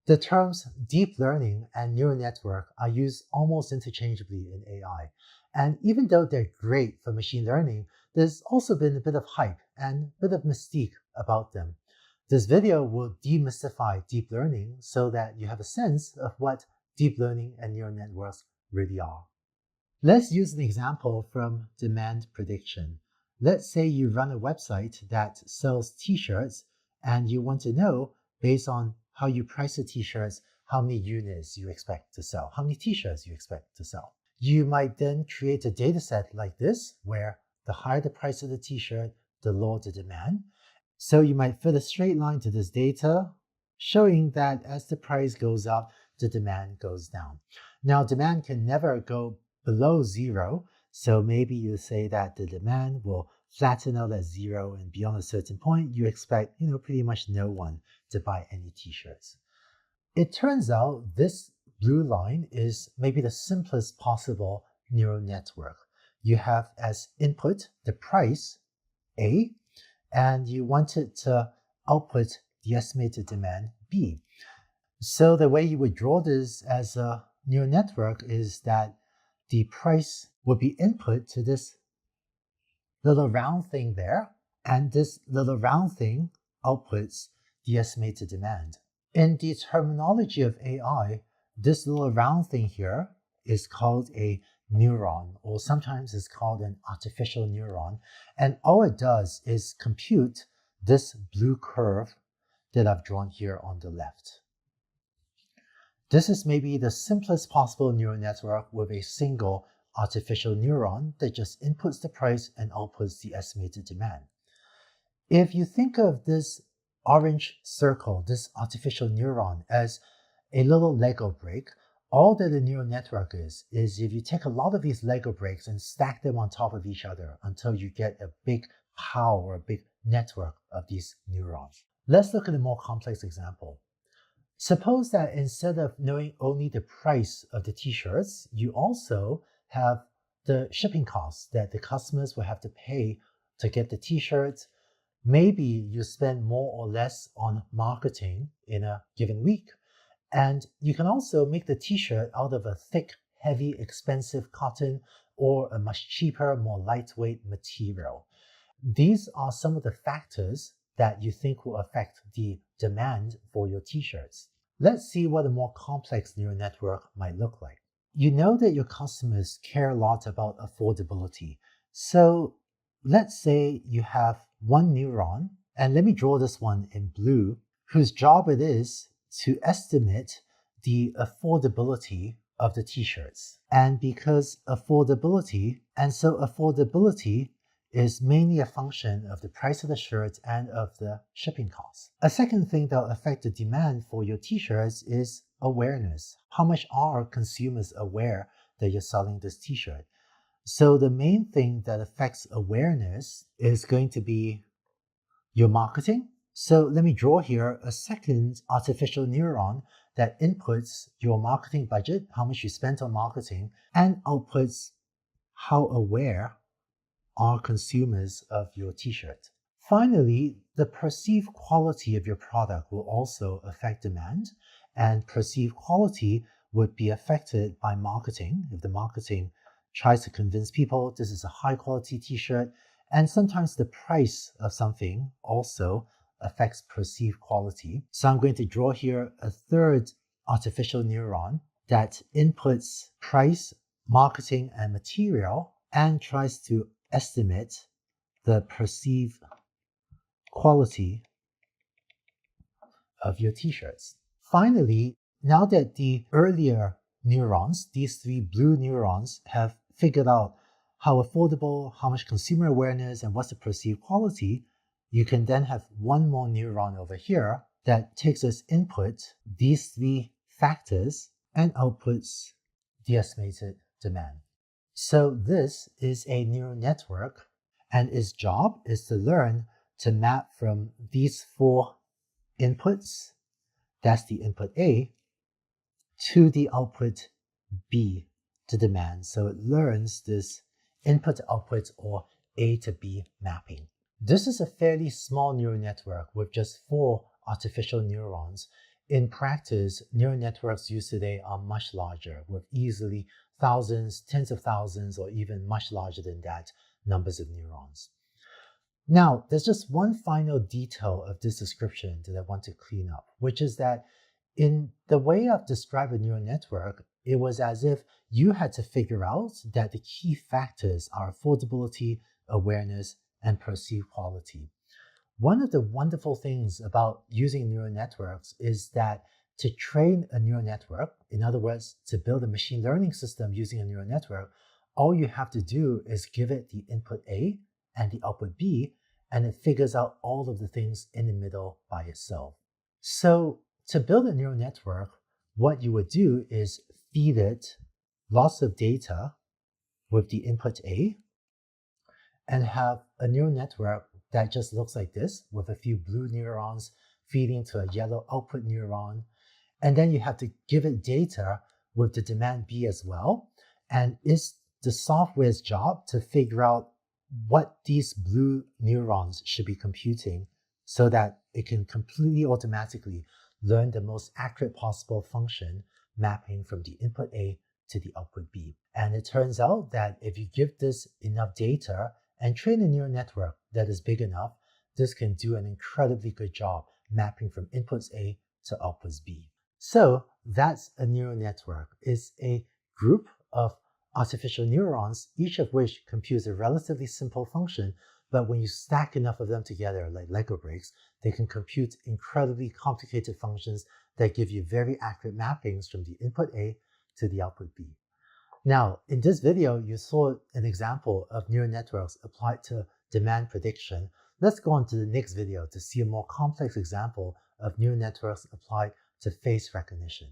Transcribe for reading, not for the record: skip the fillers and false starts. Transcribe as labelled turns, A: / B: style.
A: The terms deep learning and neural network are used almost interchangeably in AI. And even though they're great for machine learning, there's also been a bit of hype and a bit of mystique about them. This video will demystify deep learning so that you have a sense of what deep learning and neural networks really are. Let's use an example from demand prediction. Let's say you run a website that sells t-shirts and you want to know, based on how you price the t-shirts, how many units you expect to sell, how many t-shirts you expect to sell. You might then create a data set like this, where the higher the price of the t-shirt, the lower the demand. So you might fit a straight line to this data, showing that as the price goes up, the demand goes down. Now, demand can never go below zero, so maybe you say that the demand will flatten out at zero, and beyond a certain point, you expect, pretty much no one to buy any t-shirts. It turns out this blue line is maybe the simplest possible neural network. You have as input the price, A, and you want it to output the estimated demand, B. So the way you would draw this as a neural network is that the price would be input to this little round thing there, and this little round thing outputs the estimated demand. In the terminology of AI, this little round thing here is called a neuron, or sometimes it's called an artificial neuron, and all it does is compute this blue curve that I've drawn here on the left. This is maybe the simplest possible neural network with a single artificial neuron that just inputs the price and outputs the estimated demand. If you think of this orange circle, this artificial neuron, as a little Lego brick, all that the neural network is if you take a lot of these Lego bricks and stack them on top of each other until you get a big pile or a big network of these neurons. Let's look at a more complex example. Suppose that instead of knowing only the price of the t-shirts, you also have the shipping costs that the customers will have to pay to get the t-shirts. Maybe you spend more or less on marketing in a given week. And you can also make the t-shirt out of a thick, heavy, expensive cotton or a much cheaper, more lightweight material. These are some of the factors that you think will affect the demand for your t-shirts. Let's see what a more complex neural network might look like. You know that your customers care a lot about affordability. So let's say you have one neuron, and let me draw this one in blue, whose job it is to estimate the affordability of the t-shirts. And because affordability is mainly a function of the price of the shirt and of the shipping costs. A second thing that will affect the demand for your t-shirts is awareness. How much are consumers aware that you're selling this t-shirt? So the main thing that affects awareness is going to be your marketing. So let me draw here a second artificial neuron that inputs your marketing budget, how much you spent on marketing, and outputs how aware are consumers of your t-shirt. Finally, the perceived quality of your product will also affect demand, and perceived quality would be affected by marketing. If the marketing tries to convince people this is a high quality t-shirt, and sometimes the price of something also affects perceived quality. So I'm going to draw here a third artificial neuron that inputs price, marketing, and material, and tries to estimate the perceived quality of your t-shirts. Finally, now that the earlier neurons, these three blue neurons, have figured out how affordable, how much consumer awareness, and what's the perceived quality, you can then have one more neuron over here that takes as input these three factors and outputs the estimated demand. So this is a neural network, and its job is to learn to map from these four inputs, that's the input A, to the output B, to demand. So it learns this input to output, or A to B mapping. This is a fairly small neural network with just 4 artificial neurons, in practice, neural networks used today are much larger, with easily thousands, tens of thousands, or even much larger than that numbers of neurons. Now, there's just one final detail of this description that I want to clean up, which is that in the way I've described a neural network, it was as if you had to figure out that the key factors are affordability, awareness, and perceived quality. One of the wonderful things about using neural networks is that to train a neural network, in other words, to build a machine learning system using a neural network, all you have to do is give it the input A and the output B, and it figures out all of the things in the middle by itself. So to build a neural network, what you would do is feed it lots of data with the input A and have a neural network that just looks like this with a few blue neurons feeding to a yellow output neuron. And then you have to give it data with the demand B as well. And it's the software's job to figure out what these blue neurons should be computing so that it can completely automatically learn the most accurate possible function mapping from the input A to the output B. And it turns out that if you give this enough data and train a neural network that is big enough, this can do an incredibly good job mapping from inputs A to outputs B. So that's a neural network. It's a group of artificial neurons, each of which computes a relatively simple function, but when you stack enough of them together like Lego bricks, they can compute incredibly complicated functions that give you very accurate mappings from the input A to the output B. Now, in this video, you saw an example of neural networks applied to demand prediction. Let's go on to the next video to see a more complex example of neural networks applied to face recognition.